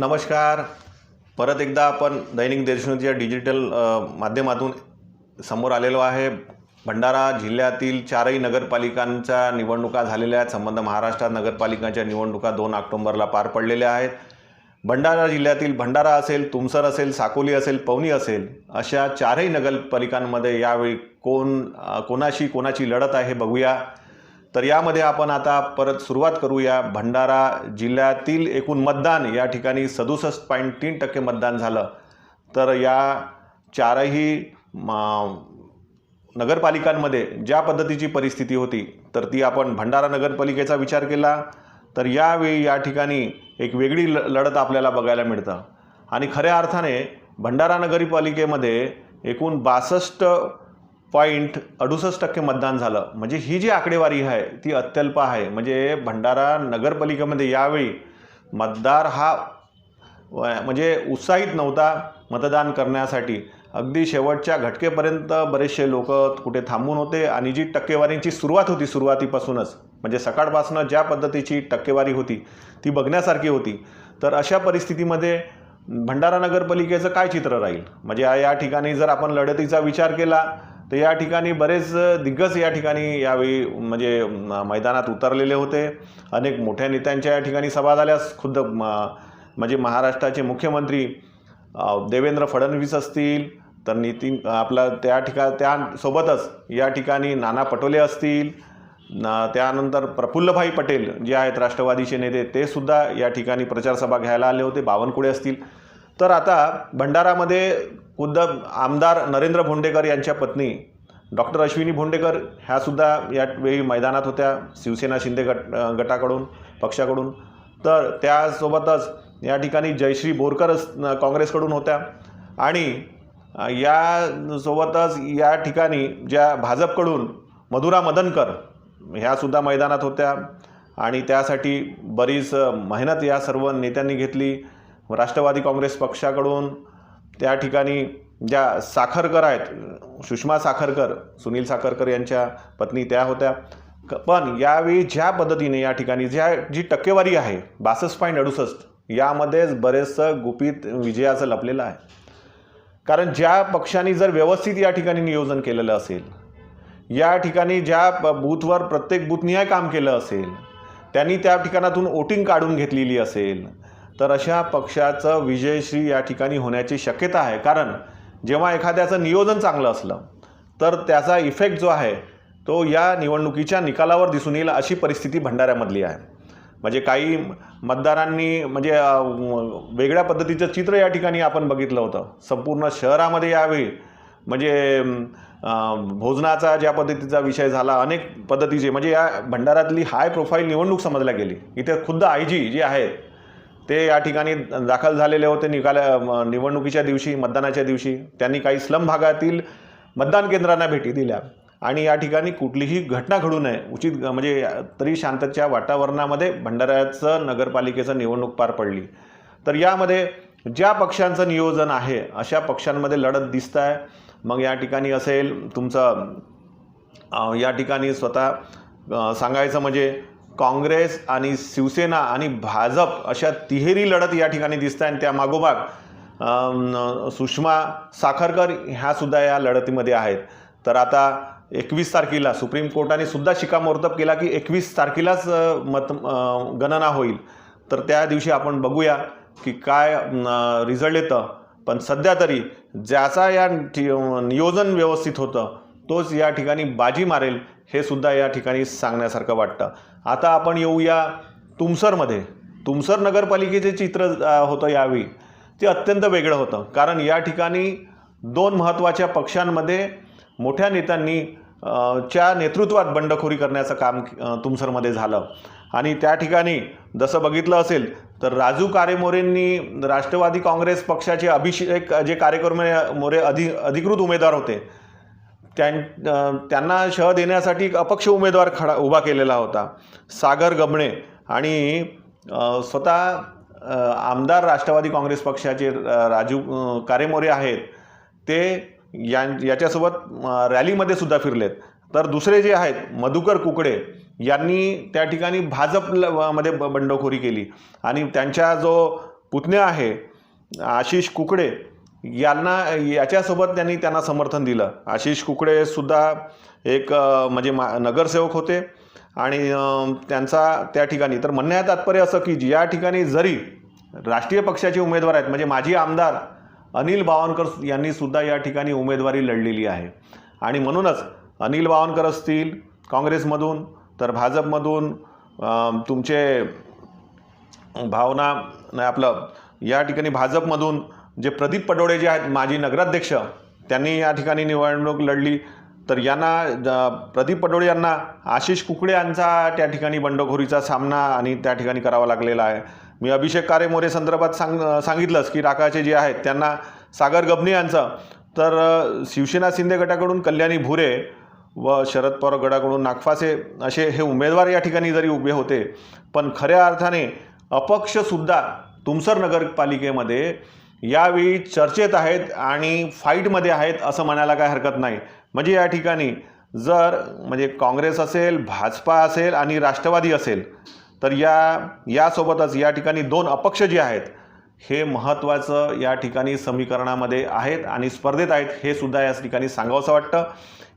नमस्कार. परत एकदा आपण दैनिक देशदूतच्या डिजिटल माध्यमातून समोर आलेलो आहे. भंडारा जिल्ह्यातील चारही नगरपालिकांच्या निवडणुका झालेल्या आहेत. संबंध महाराष्ट्रात नगरपालिकांच्या निवडणुका 2 ऑक्टोबरला पार पडलेल्या आहेत. भंडारा जिल्ह्यातील भंडारा असेल, तुमसर असेल, साकोली असेल, पवनी असेल अशा चारही नगरपालिकांमध्ये यावेळी कोणाची लढत आहे बघूया. तर यामध्ये आपण आता परत सुरुवात करूया. भंडारा जिल्ह्यातील एकूण मतदान या ठिकाणी 67.3% मतदान झालं. तर या चारही नगरपालिकांमध्ये ज्या पद्धतीची परिस्थिती होती तर ती आपण भंडारा नगरपालिकेचा विचार केला तर यावेळी या ठिकाणी एक वेगळी लढत आपल्याला बघायला मिळतं. आणि खऱ्या अर्थाने भंडारा नगरपालिकेमध्ये एकूण 62.68% मतदान झालं. म्हणजे ही जी आकडेवारी आहे ती अत्यल्प आहे. म्हणजे भंडारा नगरपालिकेमध्ये यावेळी मतदार हा म्हणजे उत्साहित नव्हता मतदान करण्यासाठी. अगदी शेवटच्या घटकेपर्यंत बरेचसे लोक कुठे थांबून होते आणि जी टक्केवारींची सुरुवात होती सुरुवातीपासूनच म्हणजे सकाळपासून ज्या पद्धतीची टक्केवारी होती ती बघण्यासारखी होती. तर अशा परिस्थितीमध्ये भंडारा नगरपालिकेचं काय चित्र राहील म्हणजे या ठिकाणी जर आपण लढतीचा विचार केला तर या ठिकाणी बरेच दिग्गज या ठिकाणी यावेळी म्हणजे मैदानात उतरलेले होते. अनेक मोठ्या नेत्यांच्या या ठिकाणी सभा झाल्या. खुद्द म्हणजे महाराष्ट्राचे मुख्यमंत्री देवेंद्र फडणवीस असतील तर त्यासोबतच या ठिकाणी नाना पटोले असतील, त्यानंतर प्रफुल्लभाई पटेल जे आहेत राष्ट्रवादीचे नेते ते सुद्धा या ठिकाणी प्रचारसभा घ्यायला आले होते. बावनकुळे असतील. तर आता भंडारामध्ये खुद्द आमदार नरेंद्र भोंडेकर यांच्या पत्नी डॉक्टर अश्विनी भोंडेकर ह्यासुद्धा यावेळी मैदानात होत्या शिवसेना शिंदे गटाकडून पक्षाकडून. तर त्यासोबतच या ठिकाणी जयश्री बोरकर काँग्रेसकडून होत्या आणि यासोबतच या ठिकाणी ज्या भाजपकडून मधुरा मदनकर ह्यासुद्धा मैदानात होत्या आणि त्यासाठी बरीच मेहनत या सर्व नेत्यांनी घेतली. राष्ट्रवादी काँग्रेस पक्षाकडून त्या ठिकाणी ज्या साखरकर आहेत सुषमा साखरकर, सुनील साखरकर यांच्या पत्नी त्या होत्या. पण यावेळी ज्या पद्धतीने या ठिकाणी जी टक्केवारी आहे 62.68 यामध्येच बरेचसं गुपित विजयाचं लपलेलं आहे. कारण ज्या पक्षांनी जर व्यवस्थित या ठिकाणी नियोजन केलेलं असेल, या ठिकाणी ज्या बूथवर प्रत्येक बूथनिहाय काम केलं असेल, त्यांनी त्या ठिकाणातून वोटिंग काढून घेतलेली असेल तर अशा पक्षाचं विजयश्री या ठिकाणी होण्याची शक्यता आहे. कारण जेव्हा एखाद्याचं नियोजन चांगलं असलं तर त्याचा इफेक्ट जो आहे तो या निवडणुकीच्या निकालावर दिसून येईल अशी परिस्थिती भंडाऱ्यामधली आहे. म्हणजे काही मतदारांनी म्हणजे वेगळ्या पद्धतीचं चित्र या ठिकाणी आपण बघितलं होतं. संपूर्ण शहरामध्ये यावेळी म्हणजे भोजनाचा ज्या पद्धतीचा विषय झाला, अनेक पद्धतीचे म्हणजे या भंडाऱ्यातली हाय प्रोफाईल निवडणूक समजल्या गेली. इथे खुद्द IG जे आहेत ते या ठिकाणी दाखल झालेले होते निवडणुकीच्या दिवशी, मतदानाच्या दिवशी. त्यांनी काही स्लम भागातील मतदान केंद्रांना भेटी दिल्या आणि या ठिकाणी कुठलीही घटना घडू नये उचित म्हणजे तरी शांततेच्या वातावरणामध्ये भंडाऱ्याचं नगरपालिकेचं निवडणूक पार पडली. तर यामध्ये ज्या पक्षांचं नियोजन आहे अशा पक्षांमध्ये लढत दिसत आहे. मग या ठिकाणी असेल तुमचं या ठिकाणी स्वतः सांगायचं म्हणजे काँग्रेस आणि शिवसेना आणि भाजप अशा तिहेरी लढत या ठिकाणी दिसत आहे. आणि त्या मागोमाग सुषमा साखरकर ह्यासुद्धा या लढतीमध्ये आहेत. तर आता 21 तारखेला सुप्रीम कोर्टाने सुद्धा शिक्कामोर्तब केला की 21 तारखेलाच गणना होईल. तर त्या दिवशी आपण बघूया की काय रिझल्ट येतं. पण सध्या तरी ज्याचा या नियोजन व्यवस्थित होतं तोच या ठिकाणी बाजी मारेल हे सुद्धा या ठिकाणी सांगण्यासारखं वाटतं. आता आपण येऊया तुमसरमध्ये. तुमसर नगरपालिकेचे चित्र होतं यावेळी ते अत्यंत वेगळं होतं. कारण या ठिकाणी 2 महत्त्वाच्या पक्षांमध्ये मोठ्या नेत्यांनी च्या नेतृत्वात बंडखोरी करण्याचं काम तुमसरमध्ये झालं. आणि त्या ठिकाणी जसं बघितलं असेल तर राजू कारेमोरेंनी राष्ट्रवादी काँग्रेस पक्षाचे अभिषेक जे कारेमोरे अधिकृत उमेदवार होते त्यांना शह देण्यासाठी एक अपक्ष उमेदवार उभा केलेला होता सागर गबणे. आणि स्वतः आमदार राष्ट्रवादी काँग्रेस पक्षाचे राजू कारेमोरे आहेत ते याच्यासोबत रॅलीमध्ये सुद्धा फिरलेत. तर दुसरे जे आहेत मधुकर कुकडे यांनी त्या ठिकाणी भाजपमध्ये बंडखोरी केली आणि त्यांच्या जो पुतण्या आहे आशिष कुकडे याच्यासोबत त्यांना समर्थन दिलं. आशिष कुकडे सुद्धा एक म्हणजे नगरसेवक होते आणि त्यांचा त्या ठिकाणी तर म्हणण्याचं तात्पर्य असं की या ठिकाणी जरी राष्ट्रीय पक्षाचे उमेदवार आहेत म्हणजे माजी आमदार अनिल बावनकर यांनी सुद्धा या ठिकाणी उमेदवारी लढलेली आहे आणि म्हणूनच अनिल बावनकर असतील काँग्रेसमधून तर भाजपमधून तुमचे भावना नाही आपलं या ठिकाणी भाजपमधून जे प्रदीप पडोळे जे आहेत माजी नगराध्यक्ष त्यांनी या ठिकाणी निवडणूक लढली. तर यांना प्रदीप पडोळे यांना आशिष कुकडे यांचा त्या ठिकाणी बंडखोरीचा सामना आणि त्या ठिकाणी करावा लागलेला आहे. मी अभिषेक कारेमोरे संदर्भात सांगितलंच की राकाचे जे आहेत त्यांना सागर गबने यांचं तर शिवसेना शिंदे गटाकडून कल्याणी भुरे व शरद पवार गटाकडून नागफासे असे हे उमेदवार या ठिकाणी जरी उभे होते पण खऱ्या अर्थाने अपक्षसुद्धा तुमसर नगरपालिकेमध्ये यावेळी चर्चेत आहेत आणि फाईटमध्ये आहेत असं म्हणायला काय हरकत नाही. म्हणजे या ठिकाणी जर म्हणजे काँग्रेस असेल भाजपा असेल आणि राष्ट्रवादी असेल तर यासोबतच या ठिकाणी 2 अपक्ष जे आहेत हे महत्त्वाचं या ठिकाणी समीकरणामध्ये आहेत आणि स्पर्धेत आहेत हे सुद्धा या ठिकाणी सांगावंसं वाटतं.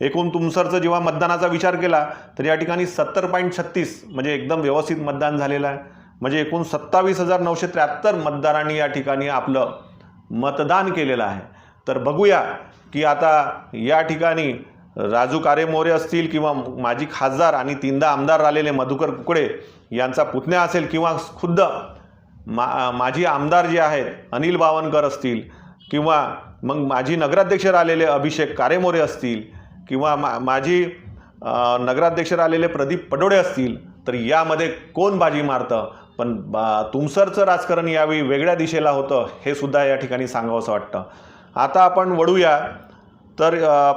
एकूण तुमसरचं जेव्हा मतदानाचा विचार केला तर या ठिकाणी 70.36 म्हणजे एकदम व्यवस्थित मतदान झालेलं आहे. म्हणजे एकूण 27,973 मतदारांनी या ठिकाणी आपलं मतदान केलेलं आहे. तर बघूया की आता या ठिकाणी राजू कारेमोरे असतील किंवा माजी खासदार आणि 3दा आमदार राहिलेले मधुकर कुकडे यांचा पुतण्या असेल किंवा खुद्द माजी आमदार जे आहेत अनिल बावनकर असतील किंवा मग माजी नगराध्यक्ष राहिलेले अभिषेक कारेमोरे असतील किंवा माजी नगराध्यक्ष राहिलेले प्रदीप पडोळे असतील तर यामध्ये कोण बाजी मारतं. पण तुमसरचं राजकारण यावेळी वेगळ्या दिशेला होतं हे सुद्धा या ठिकाणी सांगावंसं वाटतं. आता आपण वळूया तर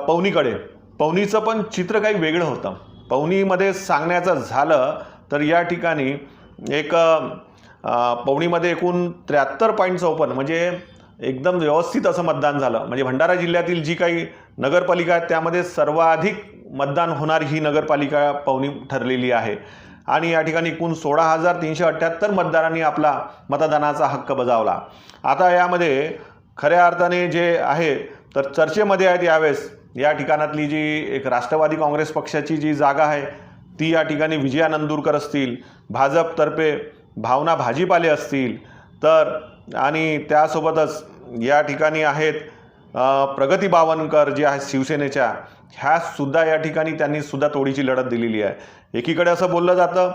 पवनीकडे. पवनीचं पण चित्र काही वेगळं होतं. पवनीमध्ये सांगण्याचं झालं तर या ठिकाणी एक पवनीमध्ये एकूण 73.54 म्हणजे एकदम व्यवस्थित असं मतदान झालं. म्हणजे भंडारा जिल्ह्यातील जी काही नगरपालिका आहेत त्यामध्ये सर्वाधिक मतदान होणारी ही नगरपालिका पवनी ठरलेली आहे आणि या ठिकाणी एकूण 16,378 मतदारांनी आपला मतदानाचा हक्क बजावला. आता यामध्ये खऱ्या अर्थाने जे आहे तर चर्चेमध्ये आहेत यावेळेस या ठिकाणातली जी एक राष्ट्रवादी काँग्रेस पक्षाची जी जागा आहे ती या ठिकाणी विजया नंदुरकर असतील, भाजपतर्फे भावना भाजीपाले असतील तर आणि त्यासोबतच या ठिकाणी आहेत प्रगती बावनकर जे आहेत शिवसेनेच्या ह्या सुद्धा या ठिकाणी त्यांनी सुद्धा तोडीची लढत दिलेली आहे. एकीकडे असं बोललं जातं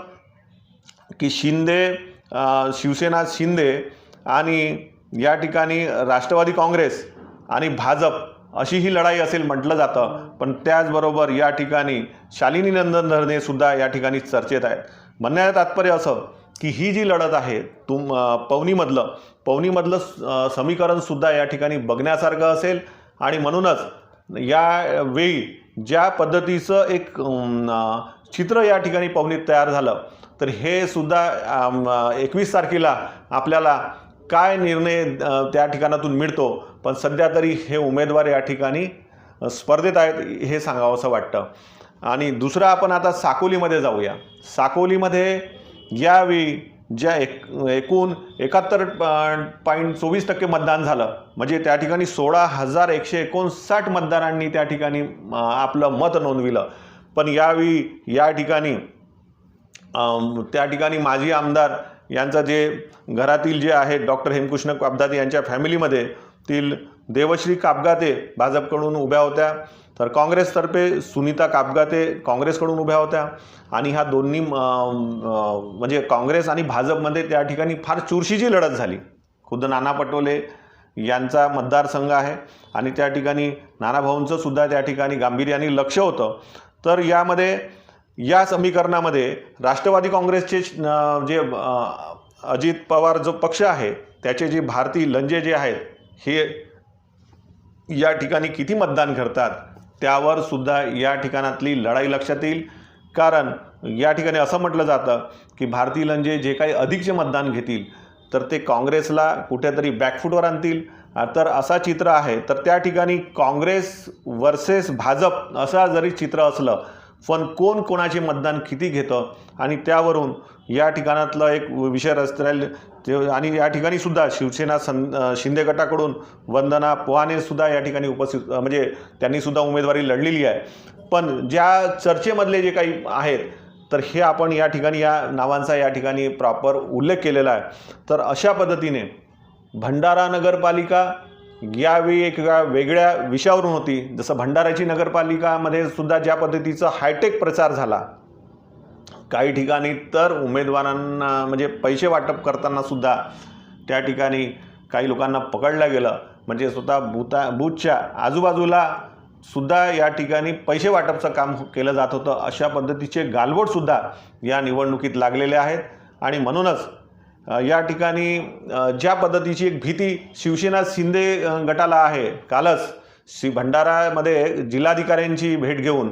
की शिवसेना शिंदे आणि या ठिकाणी राष्ट्रवादी काँग्रेस आणि भाजप अशी ही लढाई असेल म्हटलं जातं. पण त्याचबरोबर या ठिकाणी शालिनी नंदन धरणे सुद्धा या ठिकाणी चर्चेत आहेत. म्हणण्याचं तात्पर्य असं की ही जी लढत आहे पवनीमधलं समीकरणसुद्धा या ठिकाणी बघण्यासारखं असेल आणि म्हणूनच यावेळी ज्या पद्धतीचं एक चित्र या ठिकाणी पवनीत तयार झालं तर हे सुद्धा 21 तारखेला आपल्याला काय निर्णय त्या ठिकाणातून मिळतो. पण सध्या तरी हे उमेदवार या ठिकाणी स्पर्धेत आहेत हे सांगावंसं वाटतं. आणि दुसरं आपण आता साकोलीमध्ये जाऊया. साकोलीमध्ये यावेळी ज्या एकूण 71.24% मतदान झालं म्हणजे त्या ठिकाणी 16,159 मतदारांनी त्या ठिकाणी आपलं मत नोंदविलं. पण यावेळी या ठिकाणी त्या ठिकाणी माजी आमदार यांचं जे घरातील जे आहे डॉक्टर हेमकृष्ण कापदाते यांच्या फॅमिलीमध्ये तील देवश्री कापगाते भाजपकडून उभ्या होत्या तर काँग्रेसतर्फे सुनीता कापगाते काँग्रेसकडून उभ्या होत्या आणि ह्या दोन्ही म्हणजे काँग्रेस आणि भाजपमध्ये त्या ठिकाणी फार चुरशीची लढत झाली. खुद्द नाना पटोले यांचा मतदारसंघ आहे आणि त्या ठिकाणी नानाभाऊंचं सुद्धा त्या ठिकाणी गांभीर्याने लक्ष होतं. तर यामध्ये या समीकरणामध्ये राष्ट्रवादी काँग्रेसचे जे अजित पवार जो पक्ष आहे त्याचे जे भारती लंजे जे आहेत हे या ठिकाणी किती मतदान करतात त्यावर सुद्धा या ठिकाणातली लढाई लक्षात येईल. कारण या ठिकाणी असं म्हटलं जातं की भारती लंजे जे काही अधिकचे मतदान घेतील तर ते काँग्रेसला कुठेतरी बॅकफूटवर आणतील. तर असा चित्र आहे. तर त्या ठिकाणी काँग्रेस वर्सेस भाजप असा जरी चित्र असलं पण कोण कोणाचे मतदान किती घेतं आणि त्यावरून या ठिकाणातलं एक विषय राहील ते. आणि या ठिकाणी सुद्धा शिवसेना शिंदे गटाकडून वंदना पोहाने सुद्धा या ठिकाणी उपस्थित म्हणजे त्यांनी सुद्धा उमेदवारी लढलेली आहे. पण ज्या चर्चेमधले जे काही आहेत तर हे आपण या ठिकाणी या नावांचा या ठिकाणी प्रॉपर उल्लेख केलेला आहे. तर अशा पद्धतीने भंडारा नगरपालिका यावेळी एक वेगळ्या विषयावरून होती. जसं भंडाऱ्याची नगरपालिकामध्ये सुद्धा ज्या पद्धतीचा हायटेक प्रचार झाला, काही ठिकाणी तर उमेदवारांना म्हणजे पैसे वाटप करताना सुद्धा त्या ठिकाणी काही लोकांना पकडलं गेलं. म्हणजे स्वतः बूथच्या आजूबाजूला सुद्धा या ठिकाणी पैसे वाटपचं काम केलं जात होतं. अशा पद्धतीचे गालबोटसुद्धा या निवडणुकीत लागलेले आहेत. आणि म्हणूनच या ठिकाणी ज्या पद्धतीची एक भीती शिवसेना शिंदे गटाला आहे, कालच भंडारामध्ये जिल्हाधिकाऱ्यांची भेट घेऊन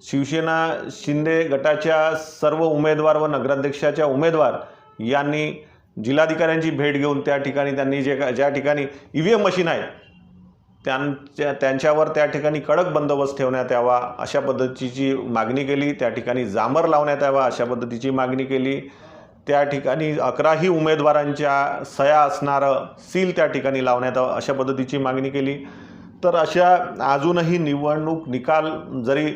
शिवसेना शिंदे गटाच्या सर्व उमेदवार व नगराध्यक्षाच्या उमेदवार यांनी जिल्हाधिकाऱ्यांची भेट घेऊन त्या ठिकाणी त्यांनी ज्या ठिकाणी EVM मशीन आहेत त्यांच्यावर त्या ठिकाणी कडक बंदोबस्त ठेवण्यात यावा अशा पद्धतीची मागणी केली. त्या ठिकाणी जामर लावण्यात यावा अशा पद्धतीची मागणी केली. त्या ठिकाणी 11ही उमेदवारांच्या सह्या असणारं सील त्या ठिकाणी लावण्यात यावं अशा पद्धतीची मागणी केली. तर अशा अजूनही निवडणूक निकाल जरी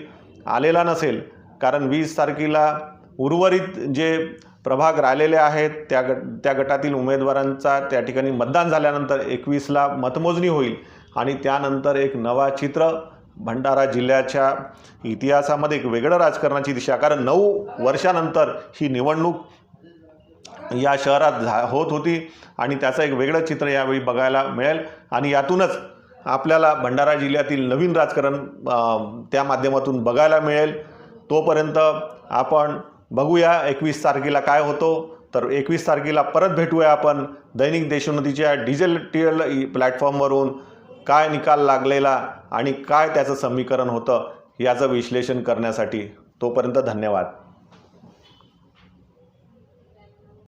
आलेला नसेल, कारण 20 तारखेला उर्वरित जे प्रभाग राहिलेले आहेत त्या गटातील उमेदवारांचा त्या ठिकाणी मतदान झाल्यानंतर 21ला मतमोजणी होईल आणि त्यानंतर एक नवा चित्र भंडारा जिल्ह्याच्या इतिहासामध्ये एक वेगळं राजकारणाची दिशा, कारण 9 वर्षानंतर ही निवडणूक या शहरात होत होती आणि त्याचं एक वेगळं चित्र यावेळी बघायला मिळेल. आणि यातूनच आपल्याला भंडारा जिल्ह्यातील नवीन राजकारण त्या माध्यमातून बघायला मिळेल. तोपर्यंत आपण बघूया 21 तारखेला काय होतो. तर 21 तारखेला परत भेटूया आपण दैनिक देशोन्नतीच्या डिजिटल प्लॅटफॉर्मवरून काय निकाल लागलेला आणि काय त्याचं समीकरण होतं याचं विश्लेषण करण्यासाठी. तोपर्यंत धन्यवाद.